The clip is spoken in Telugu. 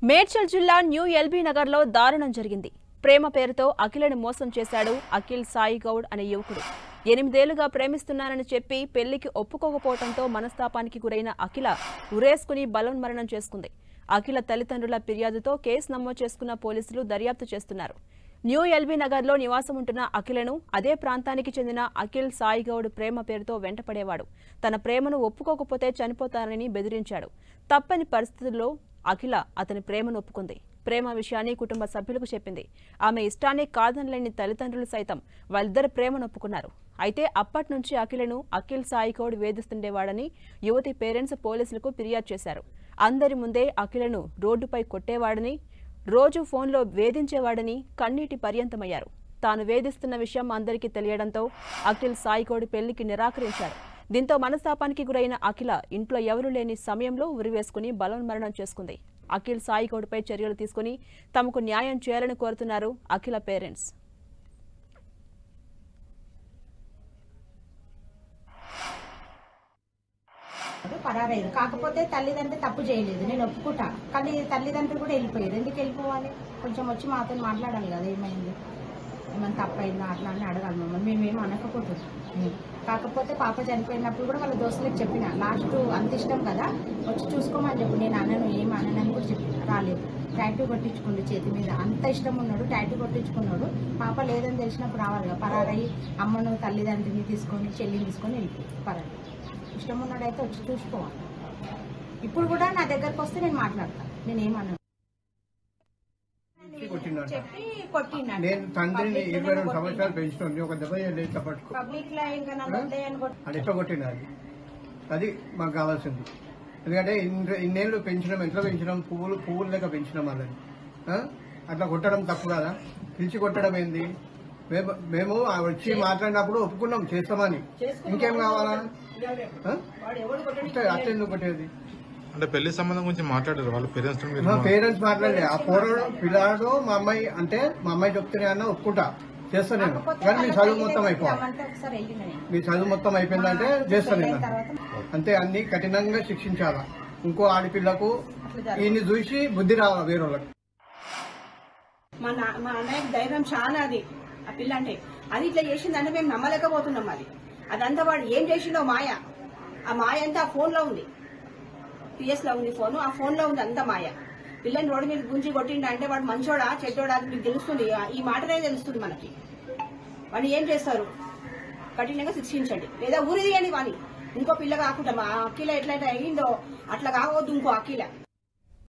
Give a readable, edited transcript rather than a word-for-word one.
మేడ్చల్ జిల్లా న్యూ ఎల్బీ నగర్ లో దారుణం జరిగింది. ప్రేమ పేరుతో అఖిలను మోసం చేశాడు అఖిల్ సాయి గౌడ్ అనే యువకుడు. 8 ఏళ్లుగా ప్రేమిస్తున్నానని చెప్పి పెళ్లికి ఒప్పుకోకపోవడంతో మనస్తాపానికి గురైన అఖిల ఉరేసుకుని బలవన్మరణం చేసుకుంది. అఖిల తల్లిదండ్రుల ఫిర్యాదుతో కేసు నమోదు చేసుకున్న పోలీసులు దర్యాప్తు చేస్తున్నారు. న్యూ ఎల్బీ నగర్ లో నివాసం ఉంటున్న అఖిలను అదే ప్రాంతానికి చెందిన అఖిల్ సాయి గౌడ్ ప్రేమ పేరుతో వెంటపడేవాడు. తన ప్రేమను ఒప్పుకోకపోతే చనిపోతానని బెదిరించాడు. తప్పని పరిస్థితుల్లో అఖిల అతని ప్రేమను ఒప్పుకుంది. ప్రేమ విషయాన్ని కుటుంబ సభ్యులకు చెప్పింది. ఆమె ఇష్టాన్ని కాదనలేని తల్లిదండ్రులు సైతం వాళ్ళిద్దరి ప్రేమను ఒప్పుకున్నారు. అయితే అప్పటి నుంచి అఖిలను అఖిల్ సాయి గౌడ్ వేధిస్తుండేవాడని యువతి పేరెంట్స్ పోలీసులకు ఫిర్యాదు చేశారు. అందరి ముందే అఖిలను రోడ్డుపై కొట్టేవాడని, రోజు ఫోన్లో వేధించేవాడని కన్నీటి పర్యంతమయ్యారు. తాను వేధిస్తున్న విషయం అందరికీ తెలియడంతో అఖిల్ సాయి గౌడ్ పెళ్లికి నిరాకరించాడు. దీంతో మనస్తాపానికి గురైన అఖిల ఇంట్లో ఎవరూ లేని సమయంలో ఉరివేసుకుని బలవన్మరణం చేసుకుంది. అఖిల్ సాయి గౌడ్పై చర్యలు తీసుకుని తమకు న్యాయం చేయాలని కోరుతున్నారు అఖిల పేరెంట్స్. పరారయ్యారు. కాకపోతే తల్లిదండ్రులు తప్పు చేయలేదు, నేను ఒప్పుకుంటా. కానీ తల్లిదండ్రులు కూడా వెళ్ళిపోయారు. ఎందుకు వెళ్ళిపోవాలి? కొంచెం వచ్చి మాతో మాట్లాడాలి కదా, ఏమైంది, ఏమైనా తప్పైందా అట్లా అని అడగాలి మమ్మల్ని. మేమేం అనకపోతున్నాం. కాకపోతే పాప చనిపోయినప్పుడు కూడా వాళ్ళ దోస్తులకు చెప్పిన, లాస్ట్ అంత ఇష్టం కదా వచ్చి చూసుకోమని చెప్పు. నేను అనను, ఏం అనని కూడా చెప్పిన. రాలేదు. టాటూ కొట్టించుకుండు చేతి మీద. అంత ఇష్టం ఉన్నాడు, టాటూ కొట్టించుకున్నాడు. పాప లేదని తెలిసినప్పుడు రావాలి కదా. పరారయ్యి అమ్మను తల్లిదండ్రిని తీసుకొని చెల్లిని తీసుకొని వెళ్ళిపోయి పరారు. ఇష్టం ఉన్నాడైతే వచ్చి చూసుకోవాలి. ఇప్పుడు కూడా నా దగ్గరకు వస్తే నేను మాట్లాడతాను. నేనేమన్నా చెప్పి కొట్టినాడు. నేను తండ్రిని 22 సంవత్సరాలు పెంచుతుంది, ఒక దెబ్బ పబ్లిక్ లో ఇంకా అది ఎట్లా కొట్టినది. అది మాకు కావాల్సింది. ఎందుకంటే ఇన్నేళ్ళు పెంచడం, ఎట్లా పెంచడం, పువ్వులు లెక్క పెంచడం వాళ్ళని. అట్లా కొట్టడం తప్పు కదా. పిలిచి కొట్టడం ఏంది? మేము వచ్చి మాట్లాడినప్పుడు ఒప్పుకున్నాం చేస్తామని. ఇంకేం కావాలా? అట్లెందుకు కొట్టేది? అంటే పెళ్లి సంబంధం గురించి మాట్లాడారు వాళ్ళ పేరెంట్స్ మాట్లాడలే. ఆ పిల్లాడు మా అమ్మాయి అంటే మా అమ్మాయి చెప్తేనే అన్న ఒప్పుకుంటా చేస్తాను నేను. కానీ మీ చదువు మొత్తం అయిపోవాలి. మీ చదువు మొత్తం అయిపోయిందంటే చేస్తాను నేను. అంతే, అన్ని కఠినంగా శిక్షించాలా. ఇంకో ఆడపిల్లకు ఈయన్ని చూసి బుద్ధి రావాలా వేరే వాళ్ళకి. మా అన్నయ్యకి ధైర్యం చాలా. అది ఆ పిల్ల అంటే అది ఇట్లా చేసిందంటే మేము నమ్మలేకపోతున్నాం. అదంతా వాడు ఏం చేసిండో మాయ. ఆ మాయ అంతా ఆ ఫోన్ లో ఉంది, పిఎస్ లో ఉంది ఫోన్. ఆ ఫోన్ లో ఉంది అంత మాయ. పిల్లని రోడ్డు మీద గుంజి కొట్టిండ అంటే వాడు మంచోడా చెడ్డోడా అది మీకు తెలుస్తుంది. ఈ మాటనే తెలుస్తుంది మనకి. వాడిని ఏం చేస్తారు? కఠినంగా శిక్షించండి, లేదా ఊరి తీయండి వాని. ఇంకో పిల్ల కాకుండా మా అఖిల ఎట్లయితే అయ్యిందో అట్లా కావద్దు ఇంకో అఖిల.